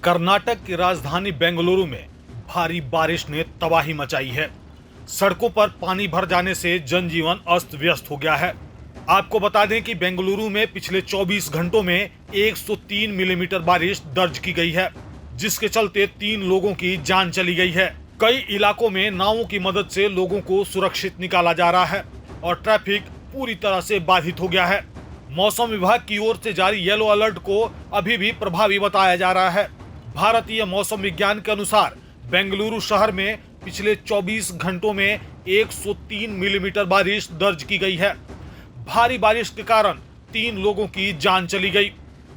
कर्नाटक की राजधानी बेंगलुरु में भारी बारिश ने तबाही मचाई है। सड़कों पर पानी भर जाने से जनजीवन अस्त व्यस्त हो गया है। आपको बता दें कि बेंगलुरु में पिछले 24 घंटों में 103 मिलीमीटर बारिश दर्ज की गई है, जिसके चलते 3 लोगों की जान चली गई है। कई इलाकों में नावों की मदद से लोगों को सुरक्षित निकाला जा रहा है और ट्रैफिक पूरी तरह से बाधित हो गया है। मौसम विभाग की ओर से जारी येलो अलर्ट को अभी भी प्रभावी बताया जा रहा है। भारतीय मौसम विज्ञान के अनुसार बेंगलुरु शहर में पिछले 24 घंटों में 103 मिलीमीटर बारिश दर्ज की गई है। भारी बारिश के कारण 3 लोगों की जान चली गई।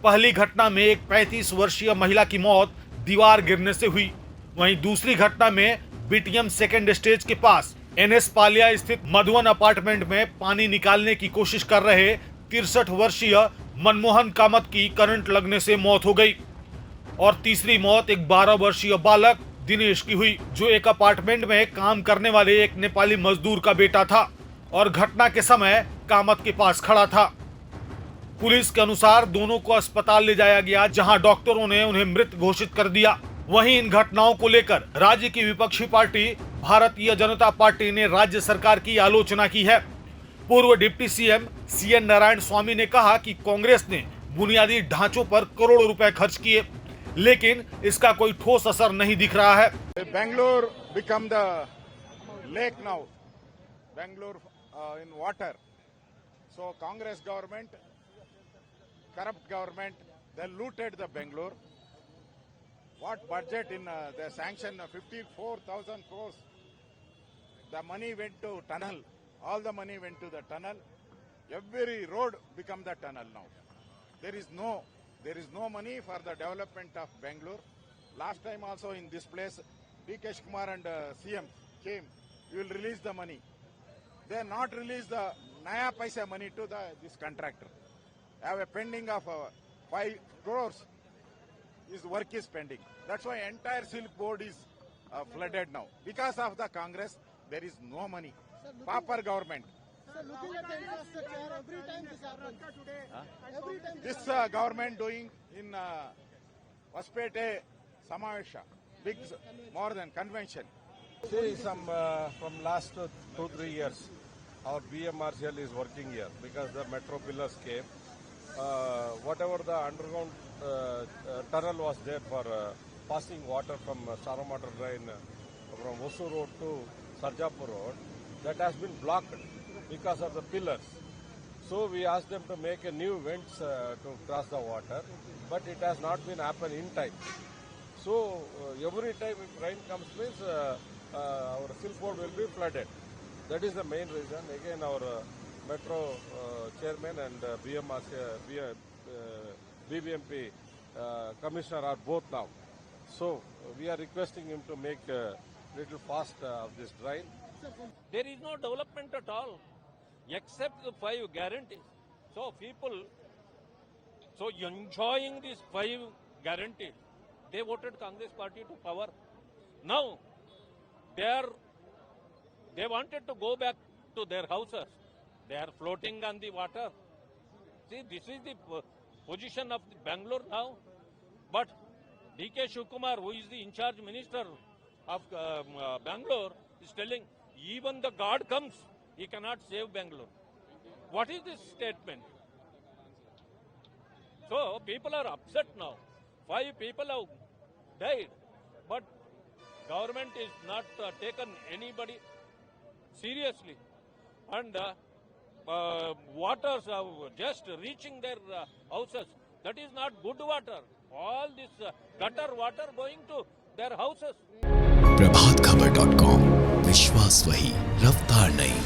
पहली घटना में एक 35 वर्षीय महिला की मौत दीवार गिरने से हुई। वहीं दूसरी घटना में बीटीएम सेकेंड स्टेज के पास एनएस पालिया स्थित मधुवन अपार्टमेंट में पानी निकालने की कोशिश कर रहे 63 वर्षीय मनमोहन कामत की करंट लगने से मौत हो गई। और तीसरी मौत एक 12 वर्षीय बालक दिनेश की हुई, जो एक अपार्टमेंट में काम करने वाले एक नेपाली मजदूर का बेटा था और घटना के समय कामत के पास खड़ा था। पुलिस के अनुसार दोनों को अस्पताल ले जाया गया, जहां डॉक्टरों ने उन्हें मृत घोषित कर दिया। वहीं इन घटनाओं को लेकर राज्य की विपक्षी पार्टी भारतीय जनता पार्टी ने राज्य सरकार की आलोचना की है। पूर्व डिप्टी सीएम सीएन नारायण स्वामी ने कहा कि कांग्रेस ने बुनियादी ढांचों पर करोड़ों रुपए खर्च किए, लेकिन इसका कोई ठोस असर नहीं दिख रहा है। Bangalore become the lake now. Bangalore in water. So Congress government, corrupt government, they looted the Bangalore. What budget in the sanction 54,000 crores. The money went to tunnel. All the money went to the tunnel. Every road become the tunnel now. There is no money for the development of Bangalore. Last time also in this place, D.K. Kumar and CM came. We will release the money. They not release the Naya Paisa money to this contractor. Have a pending of 5 crores. His work is pending. That's why entire Silk Board is flooded now. Because of the Congress, there is no money. Pauper government. Sir, looking at the infrastructure, every time this happens. Every time This government doing in Hospete Samavesha, big, more than convention. See, from last 2-3 years, our BMRCL is working here because the metro pillars came. Whatever the underground tunnel was there for passing water from Saramata drain from Osu Road to Sarjapur Road, that has been blocked because of the pillars. So we asked them to make a new vents to cross the water, but it has not been happened in time. So every time if rain comes, means our Silk Board will be flooded. That is the main reason. Again, our metro chairman and BBMP commissioner are both now. So we are requesting him to make a little fast of this drain. There is no development at all, except the 5 guarantees. So people, enjoying these 5 guarantees, they voted Congress party to power. Now, they wanted to go back to their houses. They are floating on the water. See, this is the position of the Bangalore now. But D.K. Shivakumar, who is the in-charge minister of Bangalore, is telling, even the God comes, he cannot save Bangalore. What is this statement? So people are upset now. 5 people have died, but government is not taken anybody seriously. And waters are just reaching their houses. That is not good water. All this gutter water going to their houses. प्रभातखबर.com, विश्वास वही, रफ्तार नहीं।